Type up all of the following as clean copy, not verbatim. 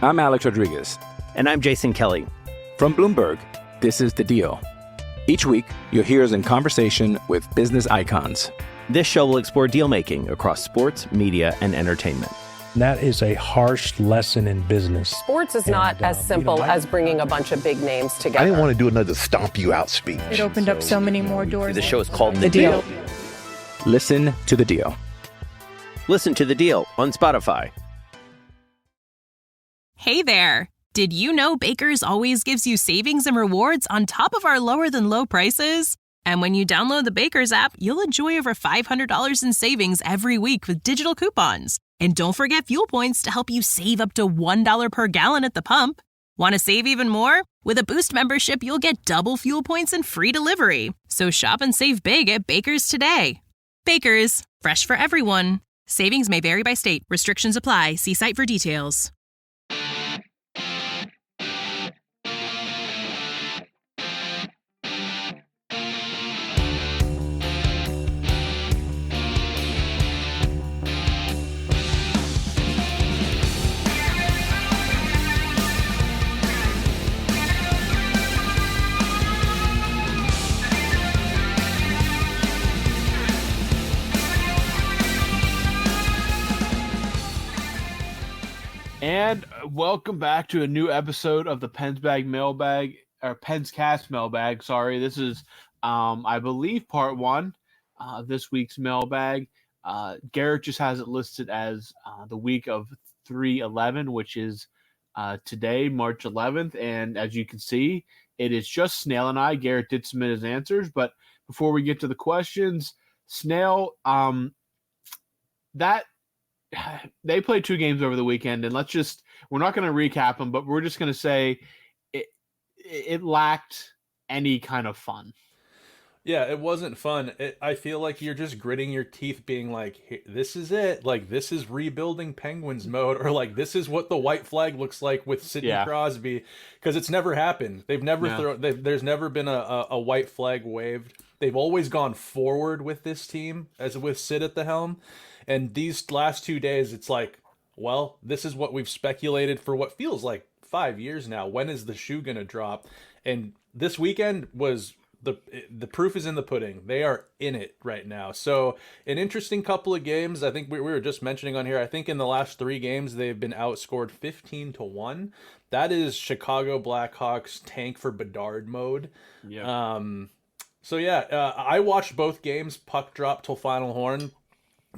I'm Alex Rodriguez. And I'm Jason Kelly. From Bloomberg, this is The Deal. Each week, you'll hear us in conversation with business icons. This show will explore deal-making across sports, media, and entertainment. That is a harsh lesson in business. Sports is not as simple as bringing a bunch of big names together. I didn't want to do another stomp you out speech. It opened up so many more doors. The show is called The Deal. Listen to The Deal. Listen to The Deal on Spotify. Hey there. Did you know Baker's always gives you savings and rewards on top of our lower than low prices? And when you download the Baker's app, you'll enjoy over $500 in savings every week with digital coupons. And don't forget fuel points to help you save up to $1 per gallon at the pump. Want to save even more? With a Boost membership, you'll get double fuel points and free delivery. So shop and save big at Baker's today. Baker's, fresh for everyone. Savings may vary by state. Restrictions apply. See site for details. And welcome back to a new episode of the Mailbag, or Pens Cast Mailbag. Sorry, this is, I believe, part one of this week's mailbag. Garrett just has it listed as the week of 3/11, which is today, March 11th. And as you can see, it is just Snail and I. Garrett did submit his answers, but before we get to the questions, Snail, they played 2 games over the weekend, and we're not going to recap them, but we're just going to say it lacked any kind of fun. Yeah, it wasn't fun. I feel like you're just gritting your teeth being like, this is it. Like, this is rebuilding Penguins mode, or like, this is what the white flag looks like with Sidney Crosby, because it's never happened. They've never there's never been a white flag waved. They've always gone forward with this team, as with Sid at the helm. And these last 2 days, it's like, well, this is what we've speculated for what feels like 5 years now. When is the shoe going to drop? And this weekend was the proof is in the pudding. They are in it right now. So an interesting couple of games. I think we were just mentioning on here, I think in the last 3 games, they've been outscored 15-1. That is Chicago Blackhawks tank for Bedard mode. Yep. I watched both games, puck drop till final horn.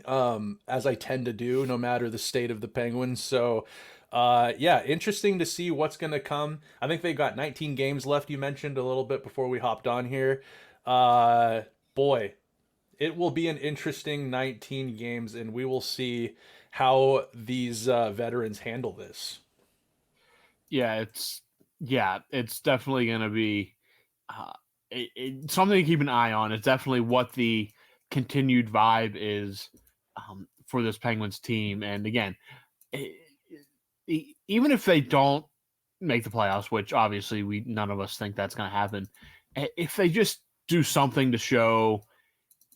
As I tend to do, no matter the state of the Penguins. So, interesting to see what's going to come. I think they got 19 games left, you mentioned a little bit before we hopped on here. Boy, it will be an interesting 19 games, and we will see how these veterans handle this. It's definitely going to be something to keep an eye on. It's definitely what the continued vibe is for this Penguins team. And again, even if they don't make the playoffs, which obviously none of us think that's going to happen, if they just do something to show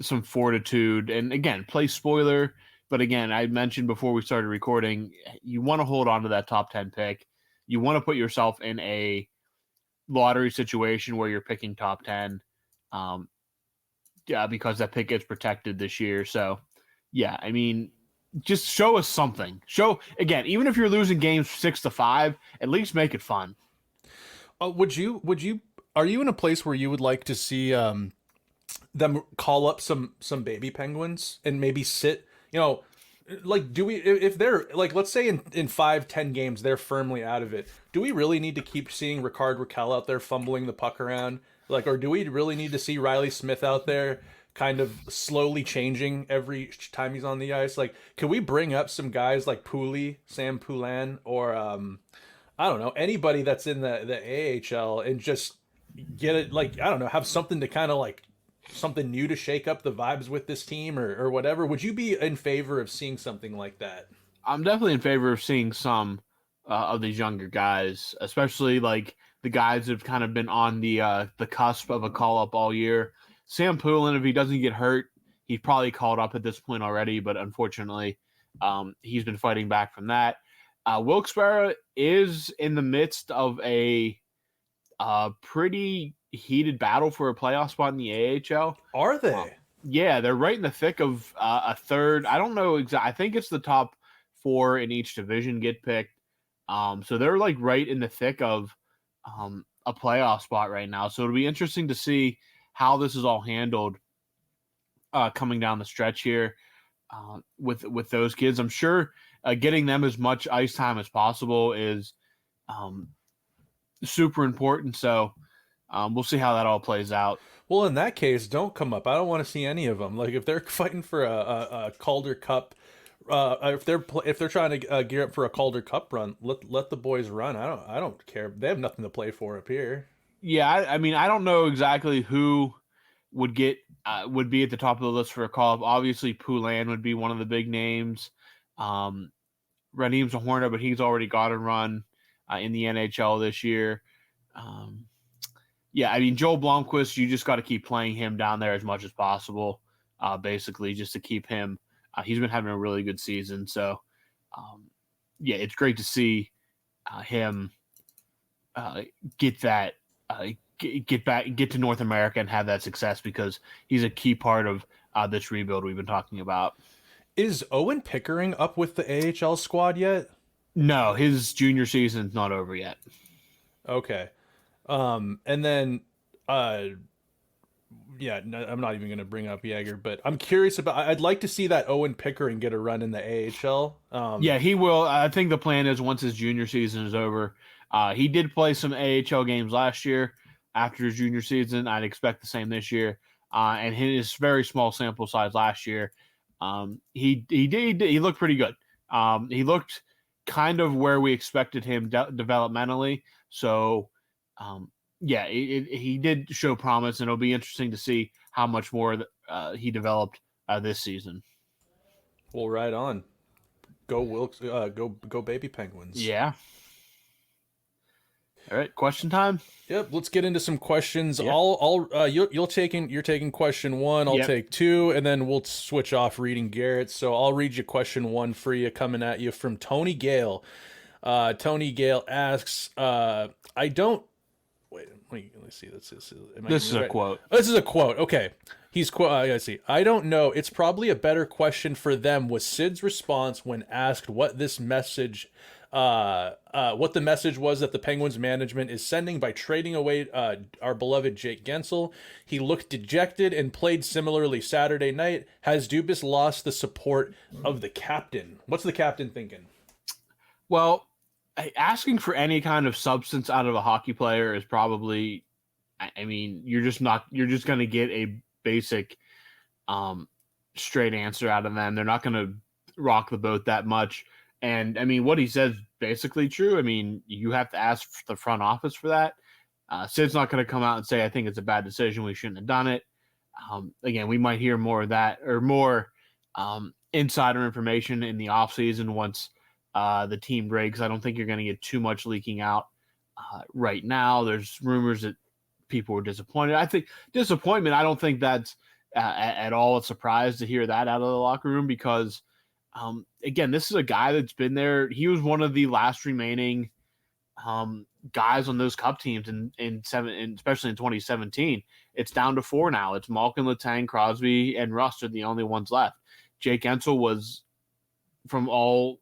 some fortitude, and again, play spoiler, but again, I mentioned before we started recording, you want to hold on to that top 10 pick. You want to put yourself in a lottery situation where you're picking top 10. Because that pick gets protected this year. So, just show us something. Again, even if you're losing games 6-5, at least make it fun. Are you in a place where you would like to see them call up some baby Penguins and maybe sit, like, do we, if they're like, let's say in 5-10 games, they're firmly out of it. Do we really need to keep seeing Rickard Rakell out there fumbling the puck around? Like, or do we really need to see Riley Smith out there kind of slowly changing every time he's on the ice? Like, could we bring up some guys like Sam Poulin, or I don't know, anybody that's in the AHL and just get it, like, I don't know, have something to kind of like something new to shake up the vibes with this team or whatever? Would you be in favor of seeing something like that? I'm definitely in favor of seeing some of these younger guys, especially like the guys that have kind of been on the cusp of a call-up all year. Sam Poulin, if he doesn't get hurt, he's probably called up at this point already, but unfortunately, he's been fighting back from that. Wilkes-Barre is in the midst of a pretty heated battle for a playoff spot in the AHL. Are they? Yeah, they're right in the thick of a third. I don't know exactly. I think it's the top 4 in each division get picked. So they're like right in the thick of a playoff spot right now. So it'll be interesting to see how this is all handled coming down the stretch here with those kids. I'm sure getting them as much ice time as possible is super important. So we'll see how that all plays out. Well, in that case, don't come up. I don't want to see any of them. Like if they're fighting for a Calder Cup, if they're trying to gear up for a Calder Cup run, let the boys run. I don't care. They have nothing to play for up here. Yeah, I mean, I don't know exactly who would be at the top of the list for a call-up. Obviously, Poulin would be one of the big names. Raheem's a Hornet, but he's already got a run in the NHL this year. Yeah, I mean, Joel Blomqvist, you just got to keep playing him down there as much as possible, basically, just to keep him. He's been having a really good season. So, yeah, it's great to see him get to North America and have that success because he's a key part of this rebuild we've been talking about. Is Owen Pickering up with the AHL squad yet? No, his junior season's not over yet. Okay. And then, yeah, no, I'm not even going to bring up Yager, but I'm curious I'd like to see that Owen Pickering get a run in the AHL. Yeah, he will. I think the plan is once his junior season is over, he did play some AHL games last year after his junior season. I'd expect the same this year. And his very small sample size last year, he looked pretty good. He looked kind of where we expected him developmentally. So, yeah, he did show promise, and it'll be interesting to see how much more he developed this season. Well, right on. Go Wilkes, go baby Penguins. Yeah. All right, question time. Yep, let's get into some questions. Yep. You're taking question 1, I'll take 2, and then we'll switch off reading Garrett. So I'll read you question 1 for you, coming at you from Tony Gale. Tony Gale asks, I don't. Wait, let me see. This is a quote. This is a quote. Okay, I see. I don't know. It's probably a better question for them. Was Sid's response when asked what the message was that the Penguins management is sending by trading away our beloved Jake Guentzel? He looked dejected and played similarly Saturday night. Has Dubas lost the support of the captain? What's the captain thinking? Well, asking for any kind of substance out of a hockey player is probably, I mean, you're just going to get a basic, straight answer out of them. They're not going to rock the boat that much. And I mean, what he says is basically true. I mean, you have to ask the front office for that. Sid's not going to come out and say, I think it's a bad decision. We shouldn't have done it. Again, we might hear more of that or more insider information in the offseason once the team breaks. I don't think you're going to get too much leaking out right now. There's rumors that people were disappointed. I think disappointment, I don't think that's at all a surprise to hear that out of the locker room because, again, this is a guy that's been there. He was one of the last remaining guys on those cup teams especially in 2017. It's down to 4 now. It's Malkin, Letang, Crosby, and Rust are the only ones left. Jake Guentzel was, from what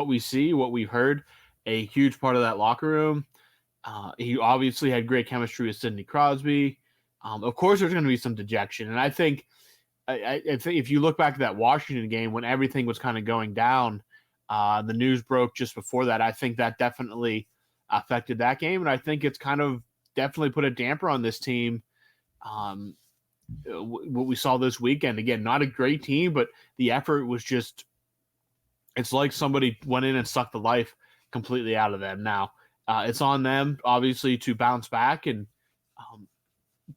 we see, what we've heard, a huge part of that locker room. He obviously had great chemistry with Sidney Crosby. Of course, there's going to be some dejection. And I think if you look back at that Washington game when everything was kind of going down, the news broke just before that. I think that definitely affected that game. And I think it's kind of definitely put a damper on this team. What we saw this weekend, again, not a great team, but the effort was just, it's like somebody went in and sucked the life completely out of them. Now, it's on them, obviously, to bounce back and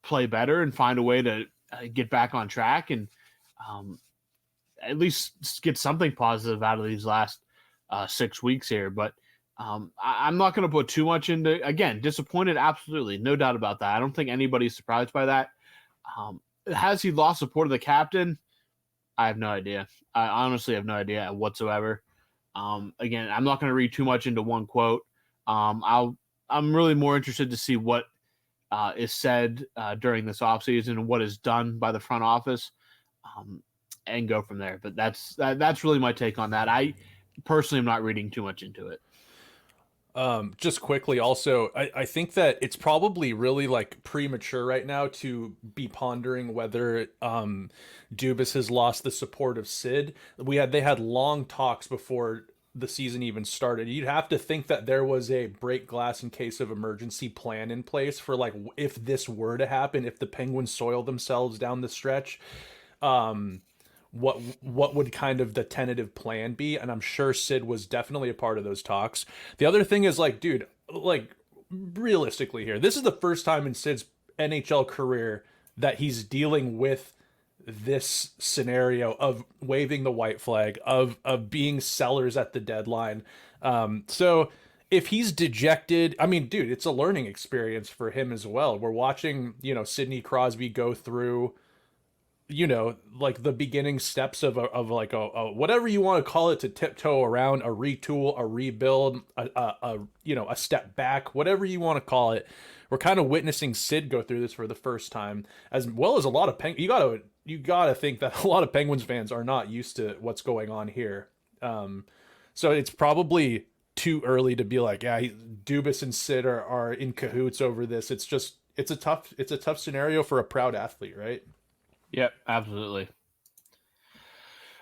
play better and find a way to get back on track and at least get something positive out of these last 6 weeks here. But I'm not going to put too much into, again, disappointed, absolutely, no doubt about that. I don't think anybody's surprised by that. Has he lost support of the captain? I have no idea. I honestly have no idea whatsoever. Again, I'm not going to read too much into one quote. I'm really more interested to see what is said during this offseason and what is done by the front office, and go from there. But that's really my take on that. I personally am not reading too much into it. Just quickly, also, I think that it's probably really like premature right now to be pondering whether Dubas has lost the support of Sid. They had long talks before the season even started. You'd have to think that there was a break glass in case of emergency plan in place for like if this were to happen, if the Penguins soil themselves down the stretch. What would kind of the tentative plan be? And I'm sure Sid was definitely a part of those talks. The other thing is like, dude, like realistically here, this is the first time in Sid's NHL career that he's dealing with this scenario of waving the white flag, of being sellers at the deadline. So if he's dejected, I mean, dude, it's a learning experience for him as well. We're watching, Sidney Crosby go through, like the beginning steps of a whatever you want to call it, to tiptoe around a retool, a rebuild, a step back, whatever you want to call it. We're kind of witnessing Sid go through this for the first time, as well as a lot of you gotta think that a lot of Penguins fans are not used to what's going on here. So it's probably too early to be like, yeah, Dubas and Sid are in cahoots over this. It's a tough scenario for a proud athlete, right? Yep, absolutely.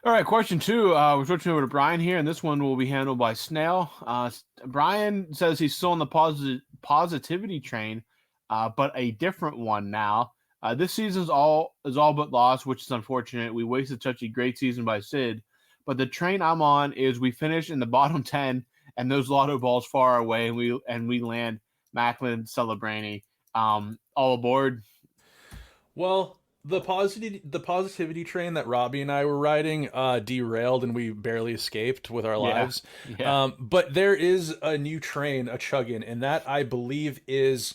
All right, question 2. We're switching over to Brian here, and this one will be handled by Snail. Brian says he's still on the positivity train, but a different one now. This season's all but lost, which is unfortunate. We wasted such a great season by Sid, but the train I'm on is we finish in the bottom 10, and those lotto balls far away, and we land Macklin, Celebrini. All aboard. Well, the positivity train that Robbie and I were riding derailed, and we barely escaped with our lives. Yeah. But there is a new train a chugging, and that I believe is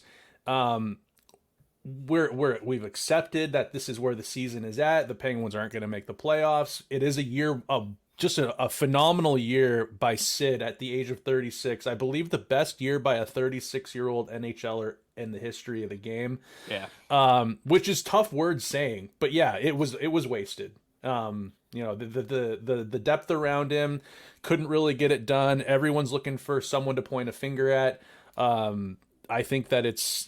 we've accepted that this is where the season is at. The Penguins aren't going to make the playoffs. It is a year of just a phenomenal year by Sid at the age of 36. I believe the best year by a 36-year-old NHLer in the history of the game. Yeah. Which is tough words saying, but yeah, it was wasted. The depth around him couldn't really get it done. Everyone's looking for someone to point a finger at. I think that it's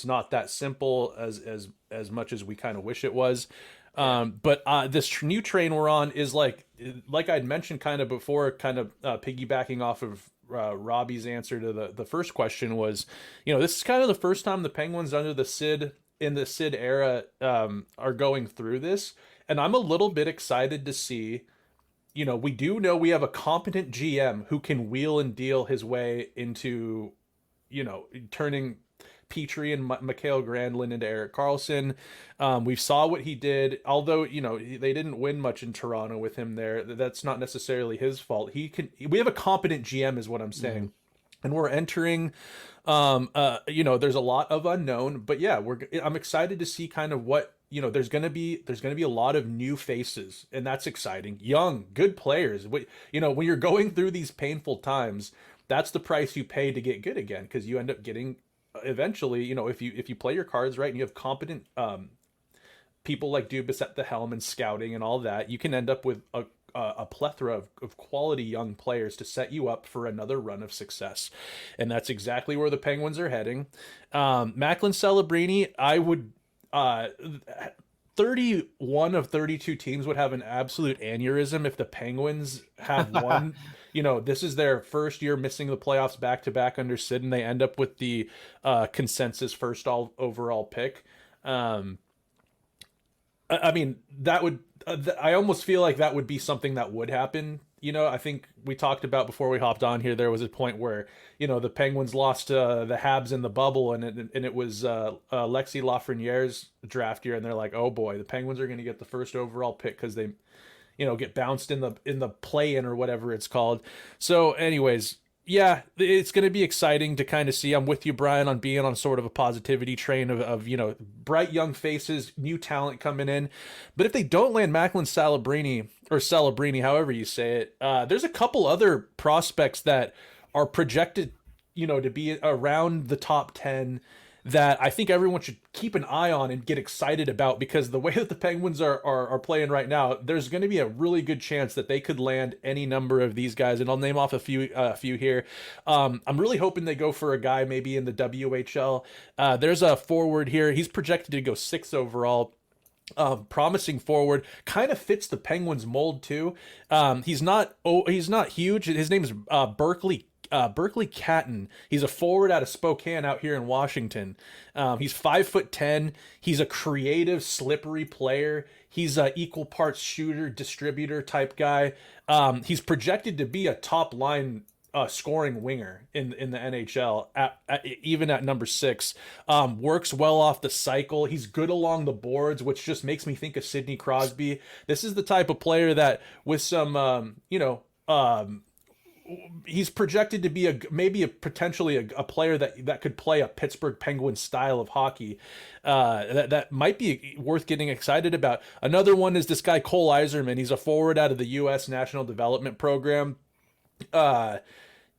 not that simple as much as we kind of wish it was. But this new train we're on is like I'd mentioned kind of before, kind of piggybacking off of Robbie's answer to the first question was, this is kind of the first time the Penguins under the Sid era are going through this. And I'm a little bit excited to see, we do know we have a competent GM who can wheel and deal his way into, turning Petrie and Mikael Granlund into Erik Karlsson. We saw what he did, although, they didn't win much in Toronto with him there. That's not necessarily his fault. We have a competent GM is what I'm saying. Mm-hmm. And we're entering, there's a lot of unknown, but yeah, I'm excited to see kind of what, there's going to be a lot of new faces, and that's exciting. Young, good players. When you're going through these painful times, that's the price you pay to get good again, because you end up getting eventually, if you play your cards right and you have competent people like Dubas at the helm and scouting and all that, you can end up with a plethora of quality young players to set you up for another run of success. And that's exactly where the Penguins are heading. Macklin, Celebrini, I would 31 of 32 teams would have an absolute aneurysm if the Penguins have one. This is their first year missing the playoffs back-to-back under Sid, and they end up with the consensus first overall pick. I mean, that would I almost feel like that would be something that would happen. I think we talked about before we hopped on here, there was a point where, the Penguins lost the Habs in the bubble, and it was Alexis Lafreniere's draft year, and they're like, oh boy, the Penguins are going to get the first overall pick because they get bounced in the play-in or whatever it's called. So anyways, Yeah, it's going to be exciting to kind of see. I'm with you, Brian, on being on sort of a positivity train of bright young faces, new talent coming in. But if they don't land Macklin Celebrini, however you say it, there's a couple other prospects that are projected, to be around the top 10 that I think everyone should keep an eye on and get excited about, because the way that the Penguins are playing right now, there's going to be a really good chance that they could land any number of these guys. And I'll name off a few here. I'm really hoping they go for a guy maybe in the WHL. There's a forward here. He's projected to go 6th overall. Promising forward, kind of fits the Penguins mold too. He's not huge. His name is Berkeley Catton. He's a forward out of Spokane out here in Washington. He's 5'10". He's a creative, slippery player. He's a equal parts shooter, distributor type guy. He's projected to be a top line scoring winger in the NHL even at number 6. Works well off the cycle. He's good along the boards, which just makes me think of Sidney Crosby. This is the type of player that with some he's projected to be potentially a player that could play a Pittsburgh Penguins style of hockey. That might be worth getting excited about. Another one is this guy Cole Iserman. He's a forward out of the U.S. National Development Program.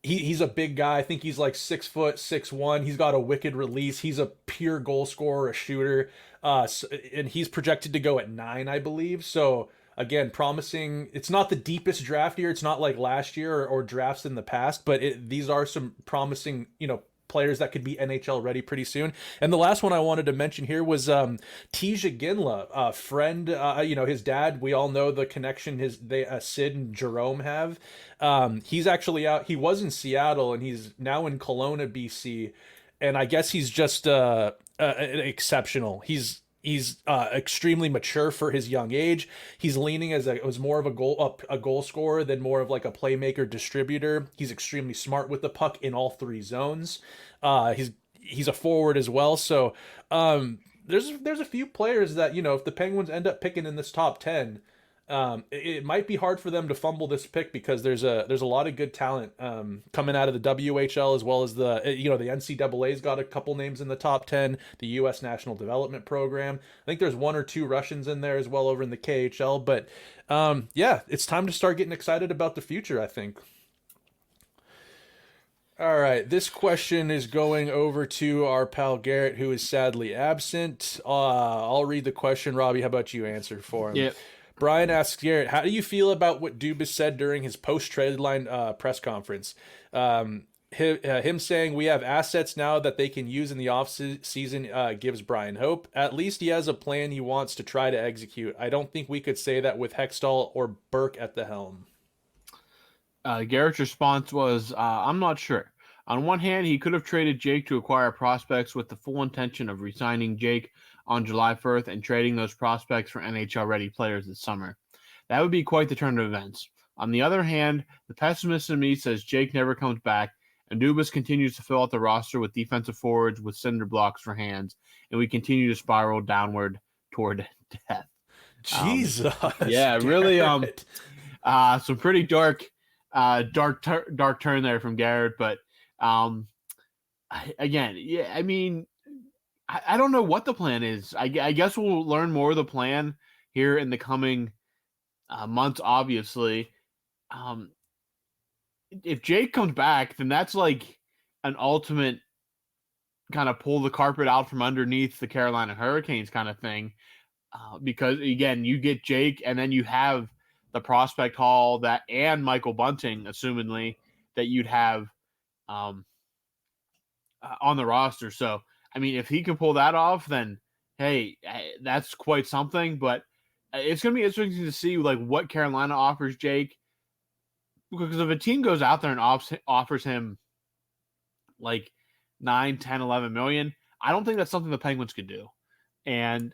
He's a big guy. I think he's like 6 foot, 6'1". He's got a wicked release. He's a pure goal scorer, a shooter. And he's projected to go at 9, I believe. So again, promising. It's not the deepest draft year. It's not like last year or drafts in the past, but these are some promising, players that could be NHL ready pretty soon. And the last one I wanted to mention here was Tija Ginla, a friend, his dad. We all know the connection Sid and Jerome have. He's actually out. He was in Seattle and he's now in Kelowna, BC. And I guess he's just exceptional. He's extremely mature for his young age. He's leaning as more of a goal scorer than more of like a playmaker distributor. He's extremely smart with the puck in all 3 zones. He's a forward as well. So there's a few players that, if the Penguins end up picking in this top 10, it might be hard for them to fumble this pick, because there's a lot of good talent coming out of the WHL, as well as the NCAA's got a couple names in the top 10, the U.S. National Development Program. I think there's 1 or 2 Russians in there as well over in the KHL. But it's time to start getting excited about the future, I think. All right, this question is going over to our pal Garrett, who is sadly absent. I'll read the question. Robbie, how about you answer for him? Yep. Brian asks Garrett, how do you feel about what Dubas said during his post-trade line press conference? Him saying we have assets now that they can use in the off-season gives Brian hope. At least he has a plan he wants to try to execute. I don't think we could say that with Hextall or Burke at the helm. Garrett's response was, I'm not sure. On one hand, he could have traded Jake to acquire prospects with the full intention of re-signing Jake on July 1st and trading those prospects for NHL-ready players this summer. That would be quite the turn of events. On the other hand, the pessimist in me says Jake never comes back, and Dubas continues to fill out the roster with defensive forwards with cinder blocks for hands, and we continue to spiral downward toward death. Jesus. Really some pretty dark turn there from Garrett, but I don't know what the plan is. I guess we'll learn more of the plan here in the coming months, obviously. If Jake comes back, then that's like an ultimate kind of pull the carpet out from underneath the Carolina Hurricanes kind of thing. Because, again, you get Jake, and then you have the prospect haul and Michael Bunting, assumingly, that you'd have on the roster. So, I mean, if he can pull that off, then, hey, that's quite something. But it's going to be interesting to see, like, what Carolina offers Jake. Because if a team goes out there and offers him, like, 9, 10, 11 million, I don't think that's something the Penguins could do. And,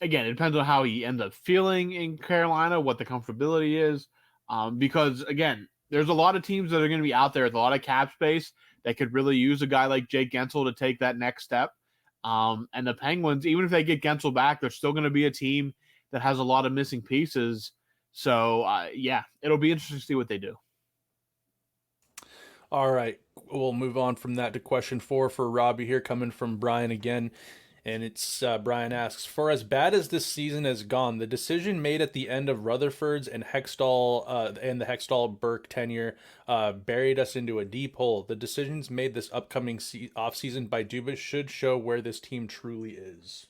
again, it depends on how he ends up feeling in Carolina, what the comfortability is. Because, again, there's a lot of teams that are going to be out there with a lot of cap space that could really use a guy like Jake Guentzel to take that next step. And the Penguins, even if they get Guentzel back, they're still going to be a team that has a lot of missing pieces. So, it'll be interesting to see what they do. All right, we'll move on from that to question 4 for Robbie here, coming from Brian again. And it's Brian asks, for as bad as this season has gone, the decision made at the end of Rutherford's and the Hextall Burke tenure buried us into a deep hole. The decisions made this upcoming offseason by Dubas should show where this team truly is.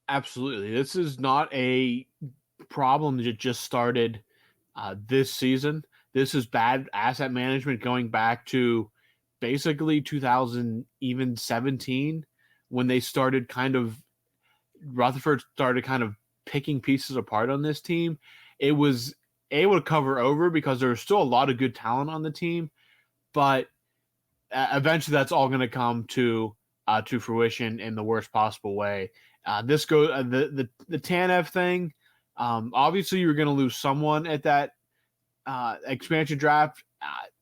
Absolutely. This is not a problem that just started this season. This is bad asset management going back to basically 2017 when they started Rutherford started kind of picking pieces apart on this team. It was able to cover over because there was still a lot of good talent on the team, but eventually that's all going to come to fruition in the worst possible way. The Tanev thing. Obviously, you're going to lose someone at that expansion draft.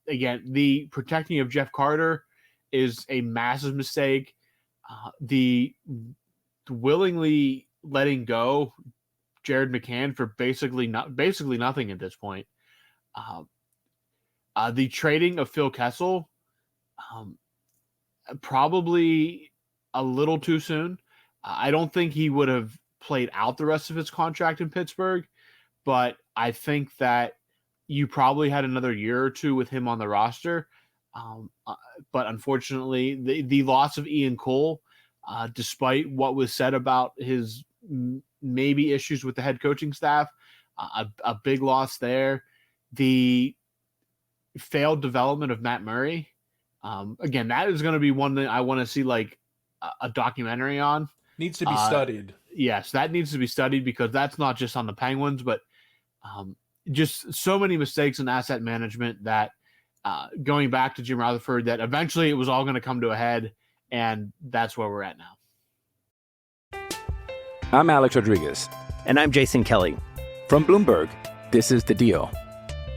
Again, the protecting of Jeff Carter is a massive mistake. The willingly letting go Jared McCann for basically nothing at this point. The trading of Phil Kessel, probably a little too soon. I don't think he would have played out the rest of his contract in Pittsburgh, but I think that you probably had another year or two with him on the roster. But unfortunately, the loss of Ian Cole, despite what was said about his maybe issues with the head coaching staff, a big loss there. The failed development of Matt Murray. Again, that is going to be one that I want to see like a documentary on. Needs to be studied. Yes, that needs to be studied because that's not just on the Penguins, but just so many mistakes in asset management that going back to Jim Rutherford, that eventually it was all going to come to a head, and that's where we're at now. I'm Alex Rodriguez. And I'm Jason Kelly. From Bloomberg, this is The Deal.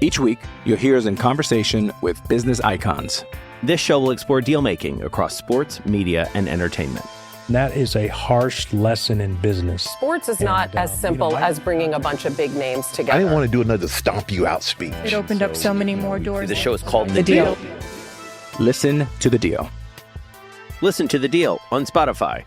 Each week, you'll hear us in conversation with business icons. This show will explore deal making across sports, media, and entertainment. And that is a harsh lesson in business. Sports is not as simple as bringing a bunch of big names together. I didn't want to do another stomp you out speech. It opened up so many more doors. The show is called The Deal. Listen to The Deal. Listen to The Deal on Spotify.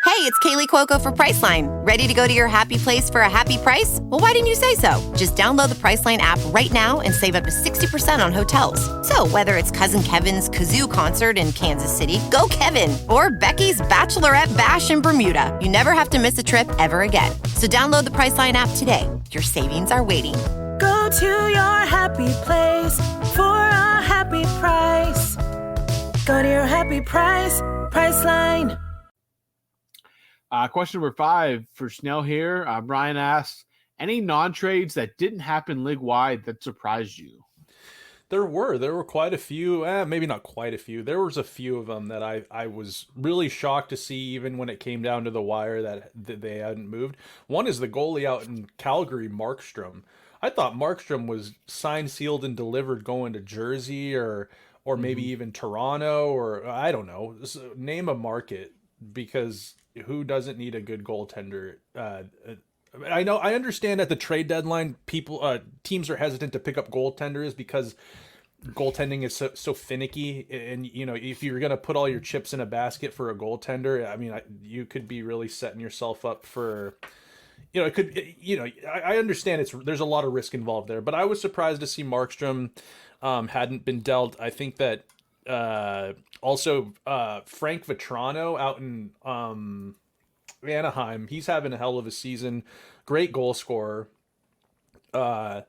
Hey, it's Kaylee Cuoco for Priceline. Ready to go to your happy place for a happy price? Well, why didn't you say so? Just download the Priceline app right now and save up to 60% on hotels. So whether it's Cousin Kevin's Kazoo Concert in Kansas City, go Kevin, or Becky's Bachelorette Bash in Bermuda, you never have to miss a trip ever again. So download the Priceline app today. Your savings are waiting. Go to your happy place for a happy price. Go to your happy price, Priceline. Question number 5 for Snail here. Brian asks, any non-trades that didn't happen league-wide that surprised you? There were quite a few, maybe not quite a few. There was a few of them that I was really shocked to see, even when it came down to the wire, that they hadn't moved. One is the goalie out in Calgary, Markstrom. I thought Markstrom was signed, sealed, and delivered going to Jersey or maybe even Toronto, or I don't know. Name a market, because who doesn't need a good goaltender? I understand at the trade deadline, teams are hesitant to pick up goaltenders because goaltending is so finicky, and if you're gonna put all your chips in a basket for a goaltender, I mean, you could be really setting yourself up for, it could, I understand there's a lot of risk involved there, but I was surprised to see Markstrom hadn't been dealt. I think that also Frank Vetrano out in Anaheim, he's having a hell of a season. Great goal scorer. I'm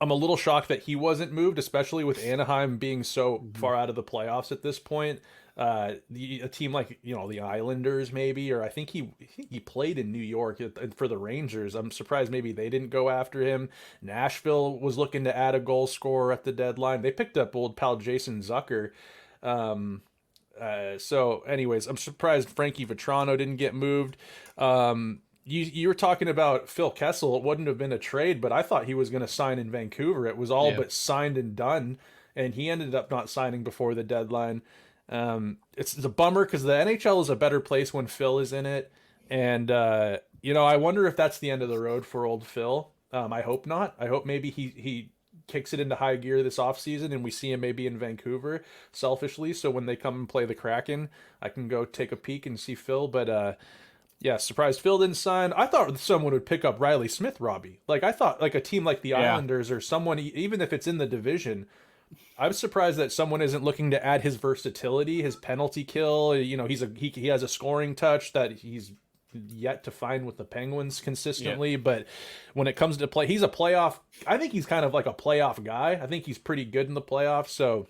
a little shocked that he wasn't moved, especially with Anaheim being so far out of the playoffs at this point. A team like the Islanders maybe, or I think he played in New York for the Rangers. I'm surprised maybe they didn't go after him. Nashville was looking to add a goal scorer at the deadline. They picked up old pal Jason Zucker. So anyways, I'm surprised Frankie Vetrano didn't get moved. You were talking about Phil Kessel. It wouldn't have been a trade, but I thought he was going to sign in Vancouver. It was all but signed and done, and he ended up not signing before the deadline. It's a bummer because the NHL is a better place when Phil is in it, and I wonder if that's the end of the road for old Phil. I hope not. I hope maybe he kicks it into high gear this offseason and we see him maybe in Vancouver selfishly. So when they come and play the Kraken, I can go take a peek and see Phil. But yeah, surprised Phil didn't sign. I thought someone would pick up Riley Smith, Robbie. Like I thought like a team like the Islanders or someone, even if it's in the division, I'm surprised that someone isn't looking to add his versatility, his penalty kill. You know, he has a scoring touch that he's yet to find with the Penguins consistently. But when it comes to play, he's a playoff. I think he's kind of like a playoff guy. I think he's pretty good in the playoffs. So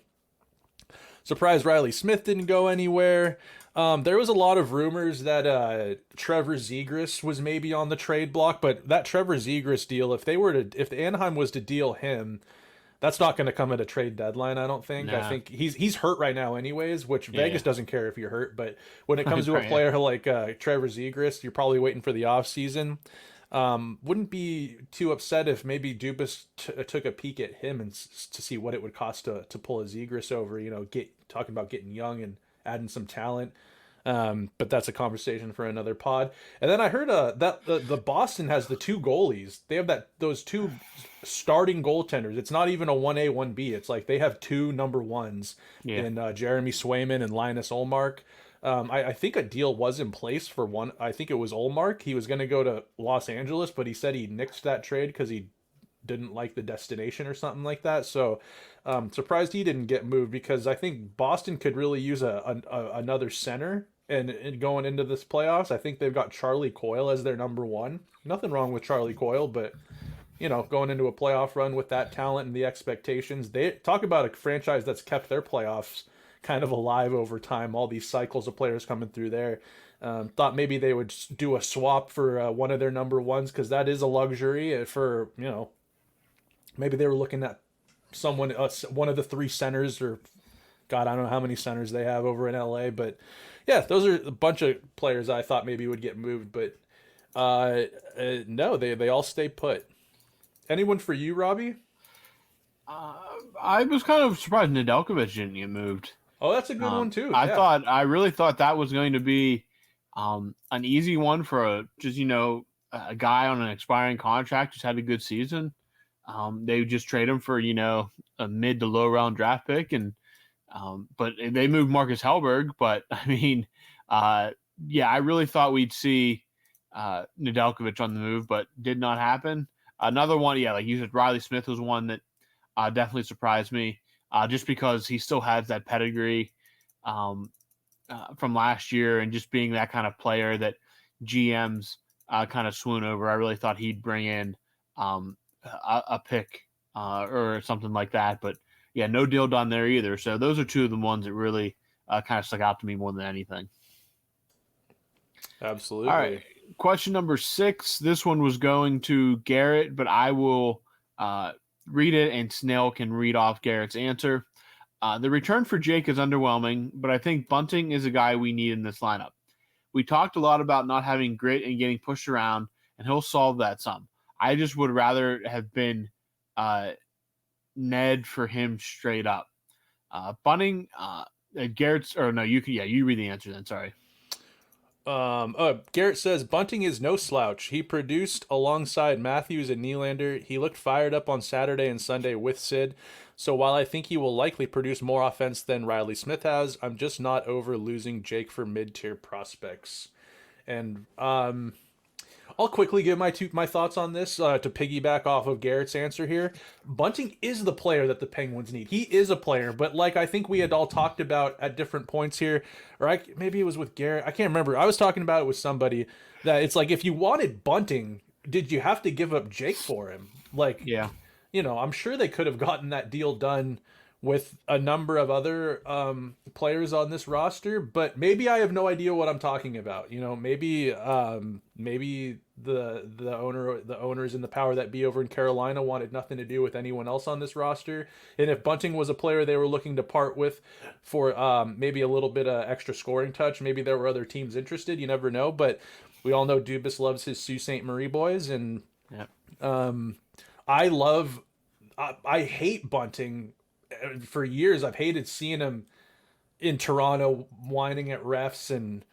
surprised Riley Smith didn't go anywhere. There was a lot of rumors that Trevor Zegras was maybe on the trade block, but that Trevor Zegras deal, if the Anaheim was to deal him, that's not going to come at a trade deadline, I don't think. I think he's hurt right now anyways, which Vegas doesn't care if you're hurt. But when it comes to a player like Trevor Zegras, you're probably waiting for the offseason. Wouldn't be too upset if maybe Dubas took a peek at him and to see what it would cost to pull a Zegras over, you know, talking about getting young and adding some talent. But that's a conversation for another pod. And then I heard that the Boston has the two goalies. They have those two starting goaltenders. It's not even a 1A, 1B. It's like they have two number ones in Jeremy Swayman and Linus Ullmark. I think a deal was in place for one. I think it was Ullmark. He was going to go to Los Angeles, but he said he nixed that trade because he didn't like the destination or something like that. So surprised he didn't get moved because I think Boston could really use another center. And going into this playoffs, I think they've got Charlie Coyle as their number one. Nothing wrong with Charlie Coyle, but, you know, going into a playoff run with that talent and the expectations, they talk about a franchise that's kept their playoffs kind of alive over time, all these cycles of players coming through there. Thought maybe they would do a swap for one of their number ones because that is a luxury for, you know, maybe they were looking at someone, one of the three centers or, God, I don't know how many centers they have over in LA, but yeah, those are a bunch of players I thought maybe would get moved, but no, they all stay put. Anyone for you, Robbie? I was kind of surprised Nedeljkovic didn't get moved. Oh, that's a good one too. I really thought that was going to be an easy one for a guy on an expiring contract who's had a good season. They would just trade him for a mid to low round draft pick and. But they moved Marcus Hellberg, but I mean, I really thought we'd see Nedeljkovic on the move, but did not happen. Another one, like you said, Riley Smith was one that definitely surprised me, just because he still has that pedigree from last year and just being that kind of player that GMs kind of swoon over. I really thought he'd bring in a pick or something like that, but yeah, no deal done there either. So those are two of the ones that really kind of stuck out to me more than anything. Absolutely. All right. Question number 6. This one was going to Garrett, but I will read it and Snail can read off Garrett's answer. The return for Jake is underwhelming, but I think Bunting is a guy we need in this lineup. We talked a lot about not having grit and getting pushed around, and he'll solve that some. I just would rather have been Ned for him straight up. Bunting, Garrett's, or no, you read the answer then. Sorry. Garrett says Bunting is no slouch. He produced alongside Matthews and Nylander. He looked fired up on Saturday and Sunday with Sid. So while I think he will likely produce more offense than Riley Smith has, I'm just not over losing Jake for mid-tier prospects. And I'll quickly give my thoughts on this to piggyback off of Garrett's answer here. Bunting is the player that the Penguins need. He is a player, but like I think we had all talked about at different points here, or maybe it was with Garrett. I can't remember. I was talking about it with somebody that it's like if you wanted Bunting, did you have to give up Jake for him? Like, yeah, I'm sure they could have gotten that deal done with a number of other players on this roster, but maybe I have no idea what I'm talking about. Maybe the owners and the power that be over in Carolina wanted nothing to do with anyone else on this roster. And if Bunting was a player they were looking to part with for maybe a little bit of extra scoring touch, maybe there were other teams interested. You never know, but we all know Dubas loves his Sault Ste. Marie boys, and I hate Bunting. For years, I've hated seeing him in Toronto whining at refs, and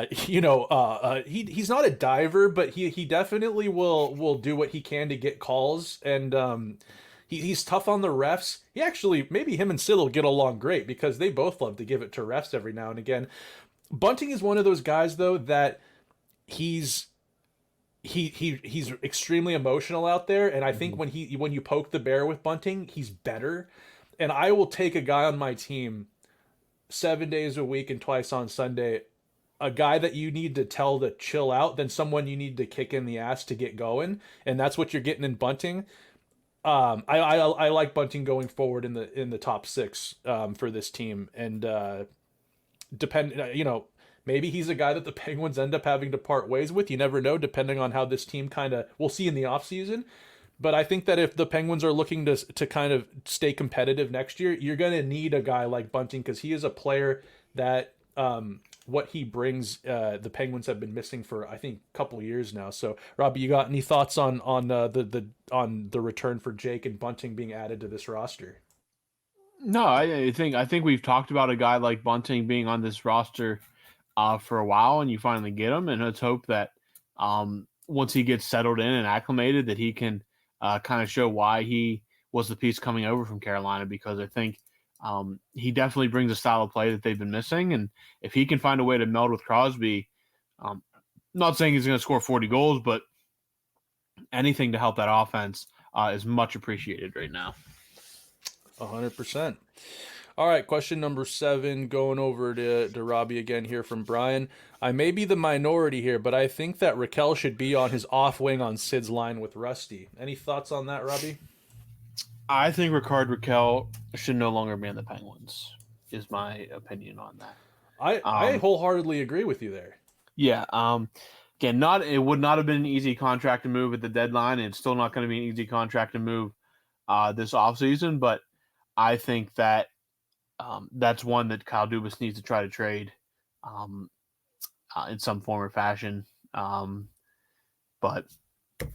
he's not a diver, but he definitely will do what he can to get calls, and he's tough on the refs. He actually, maybe him and Sid will get along great because they both love to give it to refs every now and again. Bunting is one of those guys though that he's extremely emotional out there, and I think when you poke the bear with Bunting, he's better. And I will take a guy on my team 7 days a week and twice on Sunday, a guy that you need to tell to chill out, than someone you need to kick in the ass to get going, and that's what you're getting in Bunting. I like Bunting going forward in the top 6 for this team, and maybe he's a guy that the Penguins end up having to part ways with. You never know, depending on how this team we'll see in the offseason. But I think that if the Penguins are looking to kind of stay competitive next year, you're going to need a guy like Bunting, because he is a player that what he brings, the Penguins have been missing for, I think, a couple of years now. So, Robbie, you got any thoughts on the return for Jake and Bunting being added to this roster? No, I think we've talked about a guy like Bunting being on this roster for a while, and you finally get him, and let's hope that once he gets settled in and acclimated, that he can kind of show why he was the piece coming over from Carolina, because I think he definitely brings a style of play that they've been missing, and if he can find a way to meld with Crosby, not saying he's going to score 40 goals, but anything to help that offense is much appreciated right now. 100%. All right, question number 7, going over to Robbie again here from Brian. I may be the minority here, but I think that Raquel should be on his off wing on Sid's line with Rusty. Any thoughts on that, Robbie? I think Rickard Raquel should no longer be on the Penguins, is my opinion on that. I wholeheartly agree with you there. Yeah. Again, it would not have been an easy contract to move at the deadline, and it's still not going to be an easy contract to move this offseason, but I think that that's one that Kyle Dubas needs to try to trade in some form or fashion. But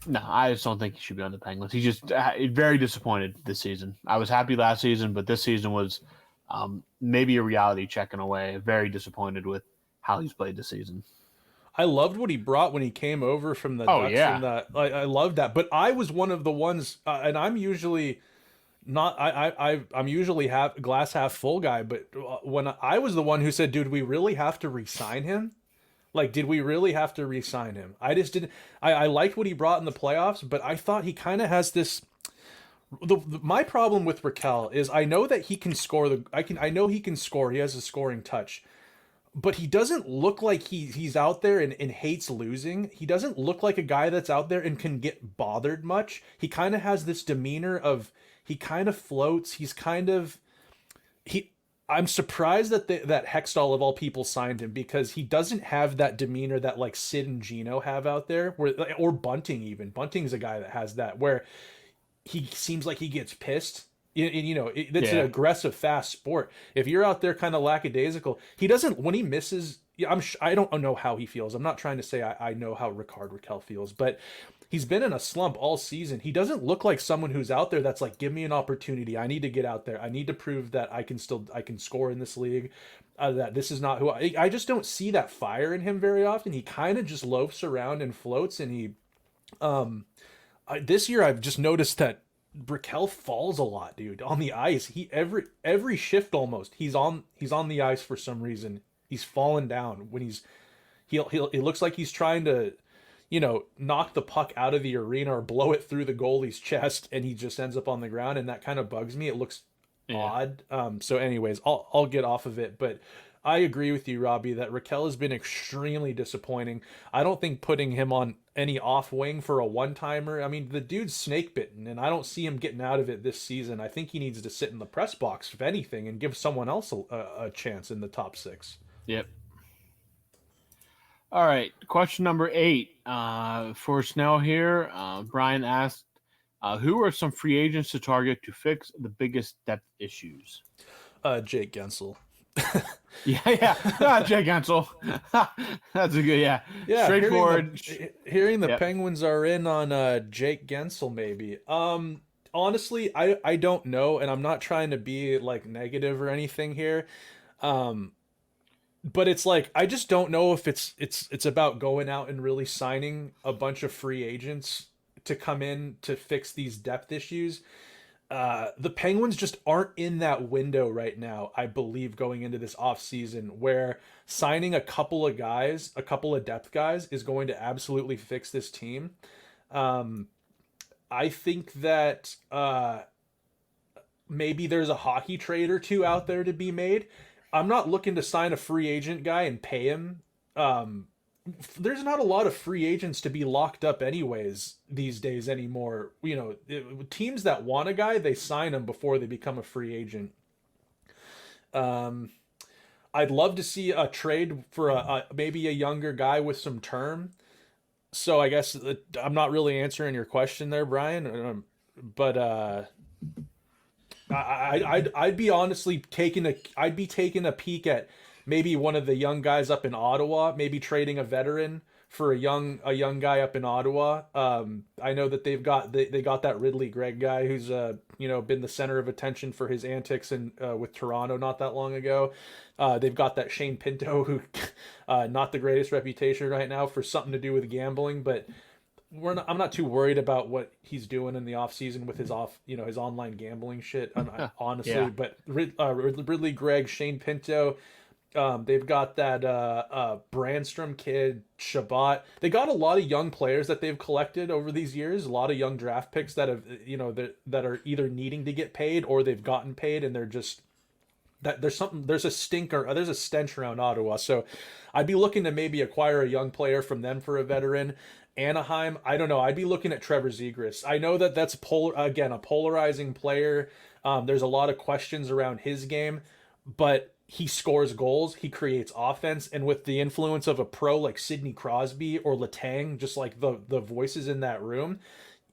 no, I just don't think he should be on the Penguins. He's just very disappointed this season. I was happy last season, but this season was maybe a reality check in a way. Very disappointed with how he's played this season. I loved what he brought when he came over from the Ducks. Yeah. I loved that. But I was one of the ones, and I'm usually not. I'm usually glass half full guy. But when I was the one who said, "Dude, we really have to re-sign him." Like, did we really have to re-sign him? I just didn't. I liked what he brought in the playoffs, but I thought he kind of has this. My problem with Raquel is I know that he can score. I know he can score. He has a scoring touch, but he doesn't look like he's out there and hates losing. He doesn't look like a guy that's out there and can get bothered much. He kind of has this demeanor of he kind of floats. I'm surprised that that Hextall of all people signed him, because he doesn't have that demeanor that like Sid and Gino have out there, or Bunting even. Bunting's a guy that has that, where he seems like he gets pissed. It's an aggressive, fast sport. If you're out there kind of lackadaisical, he doesn't, when he misses, I don't know how he feels. I'm not trying to say I know how Rickard Raquel feels, but he's been in a slump all season. He doesn't look like someone who's out there that's like, give me an opportunity. I need to get out there. I need to prove that I can score in this league. That this is not who I just don't see that fire in him very often. He kind of just loafs around and floats. And he, this year I've just noticed that Raquel falls a lot, dude, on the ice. He every shift almost he's on the ice for some reason. He's fallen down when it looks like he's trying to, knock the puck out of the arena or blow it through the goalie's chest, and he just ends up on the ground, and that kind of bugs me. It looks odd. So anyways, I'll get off of it, but I agree with you, Robbie, that Raquel has been extremely disappointing. I don't think putting him on any off wing for a one-timer, I mean, the dude's snake bitten, and I don't see him getting out of it this season. I think he needs to sit in the press box, if anything, and give someone else a chance in the top 6. Yep. All right, question number 8 for Snell here. Brian asked, who are some free agents to target to fix the biggest depth issues? Jake Guentzel. Yeah. Jake Guentzel. That's a good, straightforward. Hearing the Penguins are in on Jake Guentzel, maybe. Honestly, I don't know, and I'm not trying to be like negative or anything here. But it's like, I just don't know if it's about going out and really signing a bunch of free agents to come in to fix these depth issues. the Penguins just aren't in that window right now, I believe, going into this offseason, where signing a couple of guys, a couple of depth guys, is going to absolutely fix this team. I think that maybe there's a hockey trade or two out there to be made. I'm not looking to sign a free agent guy and pay him. There's not a lot of free agents to be locked up anyways these days anymore. Teams that want a guy, they sign him before they become a free agent. I'd love to see a trade for maybe a younger guy with some term. So I guess I'm not really answering your question there, Brian, but I'd be honestly taking a peek at maybe one of the young guys up in Ottawa, maybe trading a veteran for a young guy up in Ottawa. I know that they got that Ridley Gregg guy who's been the center of attention for his antics with Toronto not that long ago. They've got that Shane Pinto who not the greatest reputation right now for something to do with gambling, but I'm not too worried about what he's doing in the offseason with his his online gambling shit, honestly. Yeah. But Ridley Gregg, Shane Pinto, they've got that Brandstrom kid, Shabbat. They got a lot of young players that they've collected over these years, a lot of young draft picks that have that are either needing to get paid or they've gotten paid, and they're just there's a stench around Ottawa. So I'd be looking to maybe acquire a young player from them for a veteran. Anaheim, I don't know. I'd be looking at Trevor Zegras. I know that that's a polarizing player. There's a lot of questions around his game, but he scores goals, he creates offense, and with the influence of a pro like Sidney Crosby or Letang, just like the voices in that room,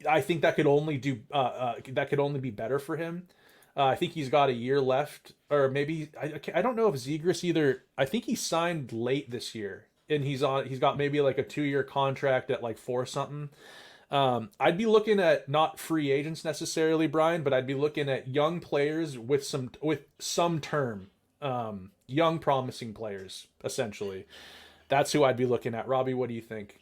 I think that could only be better for him. I think he's got a year left, or maybe I don't know if Zegras either. I think he signed late this year, and he's got maybe like a 2-year contract at like 4 something. I'd be looking at not free agents necessarily, Brian, but I'd be looking at young players with some term, young promising players. Essentially, that's who I'd be looking at. Robbie, what do you think?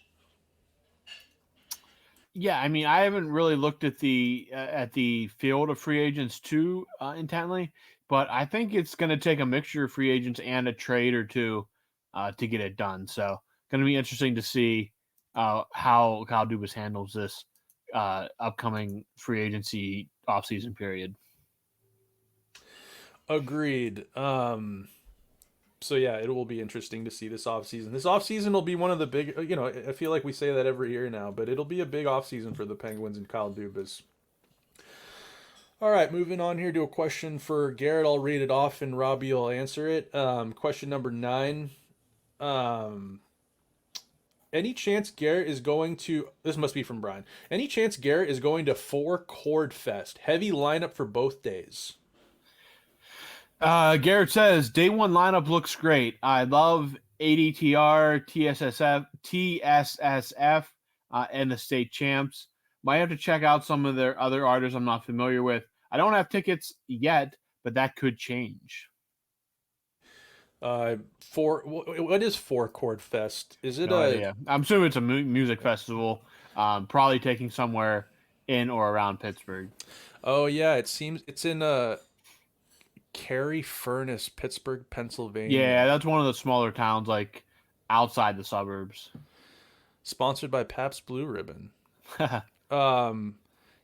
Yeah, I mean, I haven't really looked at the field of free agents too intently, but I think it's going to take a mixture of free agents and a trade or two to get it done. So, going to be interesting to see how Kyle Dubas handles this upcoming free agency offseason period. Agreed. So yeah, it will be interesting to see this offseason. This offseason will be one of the big, I feel like we say that every year now, but it'll be a big offseason for the Penguins and Kyle Dubas. All right, moving on here to a question for Garrett. I'll read it off and Robbie will answer it. Question number 9. Any chance Garrett is going to, this must be from Brian. Any chance Garrett is going to 4 Chord Fest? Heavy lineup for both days. Garrett says, day one lineup looks great. I love ADTR, TSSF, and the state champs. Might have to check out some of their other artists I'm not familiar with. I don't have tickets yet, but that could change. What is 4 Chord Fest? Is it idea. I'm assuming it's a music festival, probably taking somewhere in or around Pittsburgh. Oh yeah, it seems it's in Cary Furnace, Pittsburgh, Pennsylvania. Yeah, that's one of the smaller towns, like outside the suburbs. Sponsored by Pabst Blue Ribbon.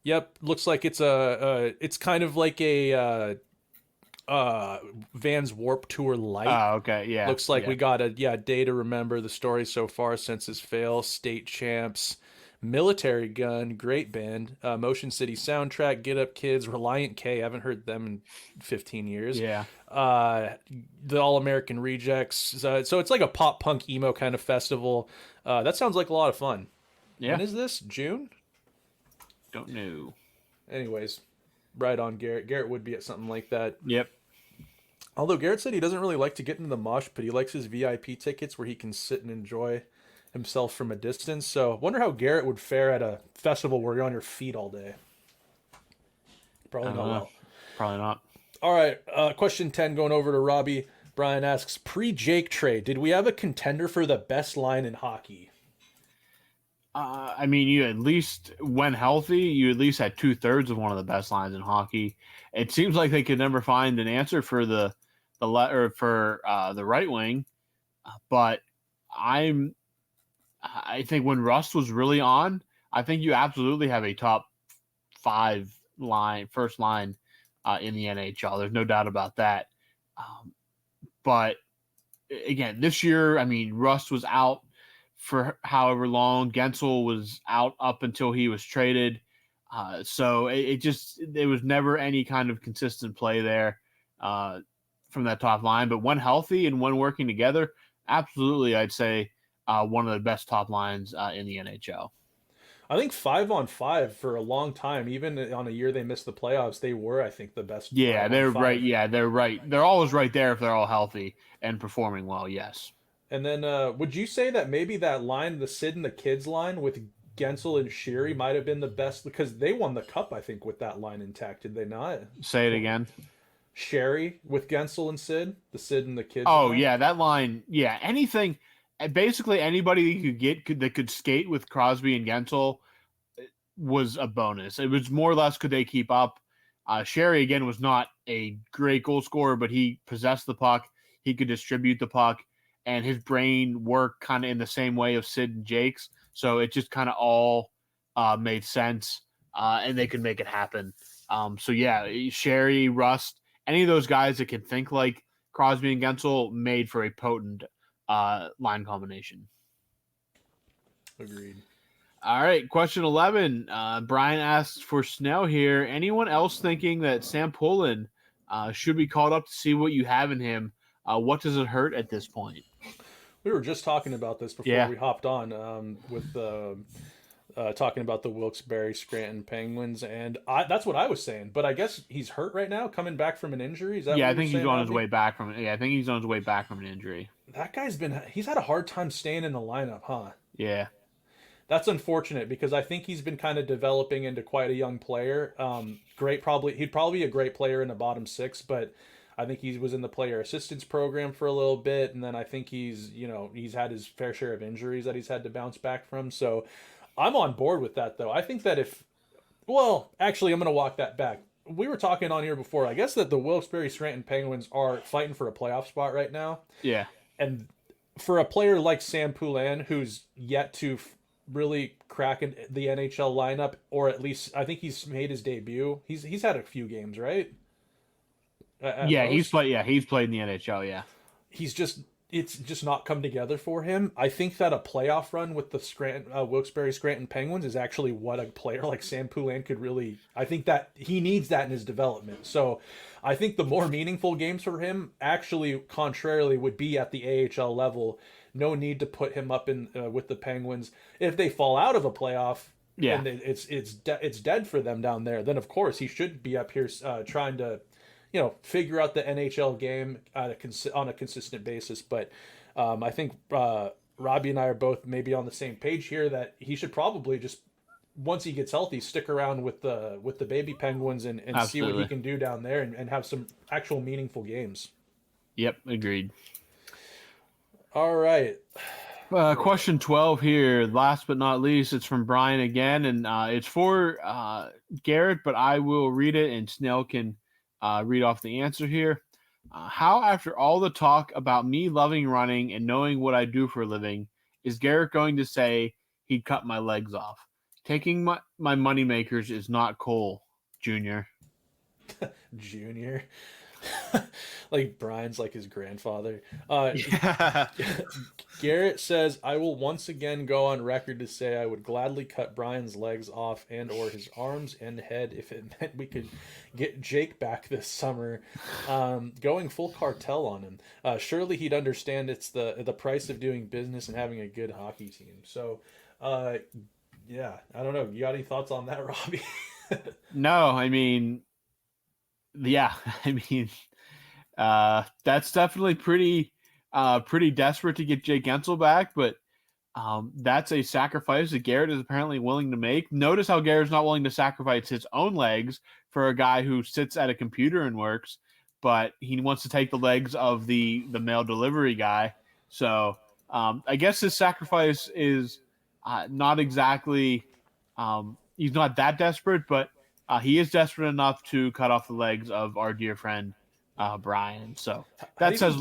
Yep, looks like it's it's kind of like a Vans Warped Tour light. Oh, okay, yeah. Looks like we got a day to remember the story so far since his fail. State champs. Military Gun, great band. Motion City Soundtrack, Get Up Kids, Reliant K, haven't heard them in 15 years. Yeah. The All American Rejects. So it's like a pop punk emo kind of festival. That sounds like a lot of fun. Yeah. When is this? June? Don't know. Anyways, right on, Garrett. Garrett would be at something like that. Yep. Although Garrett said he doesn't really like to get into the mosh pit. He likes his VIP tickets where he can sit and enjoy himself from a distance. So wonder how Garrett would fare at a festival where you're on your feet all day. Probably not well. Probably not. All right, question 10 going over to Robbie. Brian asks, pre-Jake trade, did we have a contender for the best line in hockey? I mean, you at least, when healthy, you at least had 2/3 of one of the best lines in hockey. It seems like they could never find an answer for the right wing, but I think when Rust was really on, I think you absolutely have a top 5 first line in the NHL. There's no doubt about that. But again, this year, I mean, Rust was out for however long. Guentzel was out up until he was traded. So it was never any kind of consistent play there from that top line. But when healthy and when working together, absolutely, I'd say one of the best top lines in the NHL. I think 5-on-5 for a long time, even on a year they missed the playoffs, they were, I think, the best. Yeah, they're right. Yeah, they're right. They're always right there if they're all healthy and performing well. Yes. And then, would you say that maybe that line, the Sid and the Kids line with Guentzel and Sheary, might have been the best because they won the cup, I think, with that line intact, did they not? Say it again. Sheary with Guentzel and Sid, the Sid and the Kids. Oh line? yeah, that line. Yeah, anything. Basically, anybody you could get that could skate with Crosby and Guentzel was a bonus. It was more or less could they keep up. Sheary again was not a great goal scorer, but he possessed the puck. He could distribute the puck. And his brain worked kind of in the same way of Sid and Jake's. So it just kind of all made sense, and they could make it happen. So, yeah, Sheary, Rust, any of those guys that can think like Crosby and Guentzel made for a potent line combination. Agreed. All right, question 11. Brian asks for Snell here. Anyone else thinking that Sam Poulin should be called up to see what you have in him? What does it hurt at this point? We were just talking about this before we hopped on with talking about the Wilkes-Barre Scranton Penguins, and that's what I was saying. But I guess he's hurt right now, coming back from an injury. Is that I what think you're he's saying, on his Robbie? way back from it. Yeah, I think he's on his way back from an injury. That he's had a hard time staying in the lineup, huh? Yeah. That's unfortunate because I think he's been kind of developing into quite a young player. He'd probably be a great player in the bottom 6, but I think he was in the player assistance program for a little bit, and then I think he's had his fair share of injuries that he's had to bounce back from. So I'm on board with that, though. I think that actually, I'm going to walk that back. We were talking on here before. I guess that the Wilkes-Barre Scranton Penguins are fighting for a playoff spot right now. Yeah. And for a player like Sam Poulin, who's yet to really crack in the NHL lineup, or at least I think he's made his debut. He's had a few games, right? He's played in the NHL. Yeah, it's just not come together for him. I think that a playoff run with the Wilkes-Barre Scranton Penguins is actually what a player like Sam Poulin could really. I think that he needs that in his development. So, I think the more meaningful games for him, actually, contrarily, would be at the AHL level. No need to put him up in with the Penguins. If they fall out of a playoff, and it's dead for them down there. Then of course he should be up here trying to. Figure out the NHL game on a consistent basis. But I think Robbie and I are both maybe on the same page here that he should probably just, once he gets healthy, stick around with the baby Penguins and see what he can do down there and have some actual meaningful games. Yep, agreed. All right. Question 12 here, last but not least. It's from Brian again, and it's for Garrett, but I will read it, and Snell can read off the answer here. How, after all the talk about me loving running and knowing what I do for a living, is Garrett going to say he'd cut my legs off? Taking my moneymakers is not Cole, Junior. Junior. Like Brian's like his grandfather. Garrett says, I will once again go on record to say I would gladly cut Brian's legs off and or his arms and head if it meant we could get Jake back this summer. Going full cartel on him. Surely he'd understand it's the price of doing business and having a good hockey team. So yeah, I don't know. You got any thoughts on that, Robbie? No, I mean, that's definitely pretty desperate to get Jake Guentzel back, but that's a sacrifice that Garrett is apparently willing to make. Notice how Garrett's not willing to sacrifice his own legs for a guy who sits at a computer and works, but he wants to take the legs of the mail delivery guy. So I guess his sacrifice is Not exactly, he's not that desperate, but he is desperate enough to cut off the legs of our dear friend Brian. So that says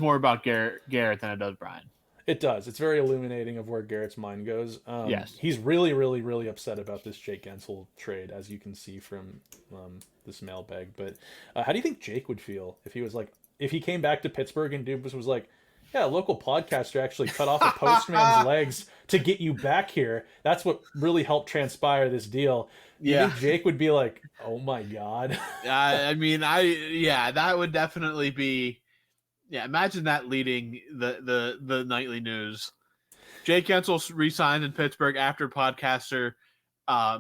more about Garrett than it does Brian. It does. It's very illuminating of where Garrett's mind goes. Yes. He's really, really, really upset about this Jake Guentzel trade, as you can see from this mailbag. But how do you think Jake would feel if he came back to Pittsburgh and Dubas was like, yeah, a local podcaster actually cut off a postman's legs to get you back here. That's what really helped transpire this deal. You think Jake would be like, oh my God? That would definitely be. Yeah, imagine that leading the nightly news. Jake Guentzel re-signed in Pittsburgh after podcaster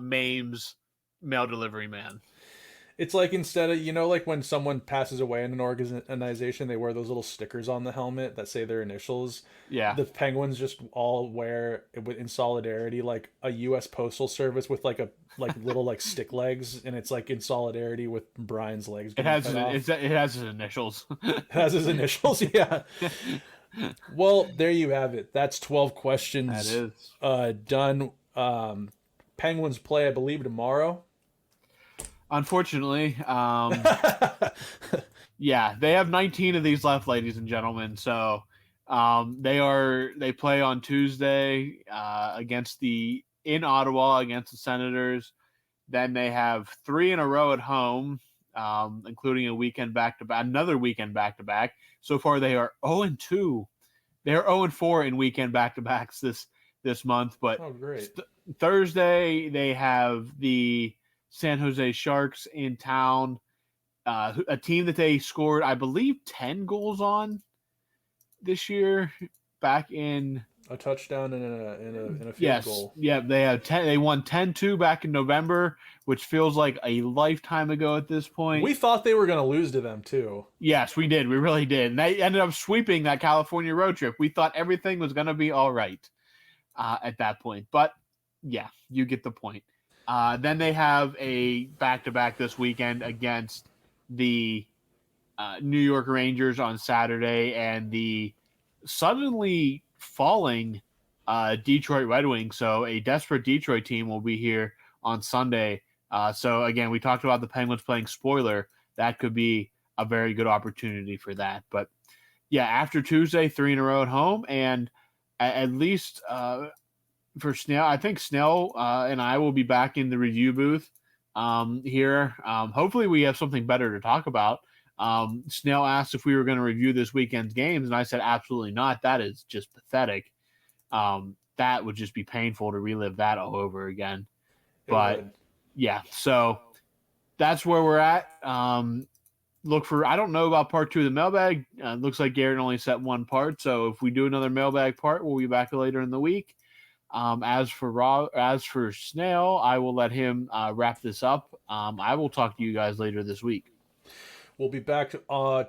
maims mail delivery man. It's like instead of, like when someone passes away in an organization, they wear those little stickers on the helmet that say their initials. Yeah. The Penguins just all wear, in solidarity, like a U.S. Postal Service with like little stick legs, and it's like in solidarity with Brian's legs. It has his initials. It has his initials, yeah. Well, there you have it. That's 12 questions. That is. Done. Penguins play, I believe, tomorrow. Unfortunately, they have 19 of these left, ladies and gentlemen. So they play on Tuesday in Ottawa against the Senators. Then they have 3 in a row at home, including another weekend back-to-back. So far, they are 0-2. They are 0-4 in weekend back-to-backs this month. But Thursday they have the San Jose Sharks in town, a team that they scored, I believe, 10 goals on this year, back in a touchdown and a field goal. Yeah, they won 10-2 back in November, which feels like a lifetime ago at this point. We thought they were going to lose to them too. Yes, we did. We really did. And they ended up sweeping that California road trip. We thought everything was going to be all right at that point. But yeah, you get the point. Then they have a back-to-back this weekend against the New York Rangers on Saturday and the suddenly falling Detroit Red Wings. So a desperate Detroit team will be here on Sunday. So again, we talked about the Penguins playing spoiler. That could be a very good opportunity for that. But yeah, after Tuesday, 3 in a row at home, and at least for Snail, I think Snail and I will be back in the review booth here. Hopefully we have something better to talk about. Snail asked if we were going to review this weekend's games, and I said absolutely not. That is just pathetic. That would just be painful to relive that all over again. Yeah, so that's where we're at. I don't know about part 2 of the mailbag. Looks like Garrett only set one part, so if we do another mailbag part, we'll be back later in the week. As for Snail, I will let him wrap this up. I will talk to you guys later this week. We'll be back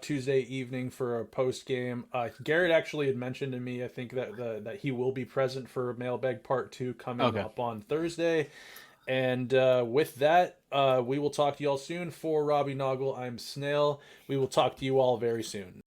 Tuesday evening for a post game. Garrett actually had mentioned to me, I think that he will be present for Mailbag Part 2 coming up on Thursday. And with that, we will talk to you all soon. For Robbie Noggle, I'm Snail. We will talk to you all very soon.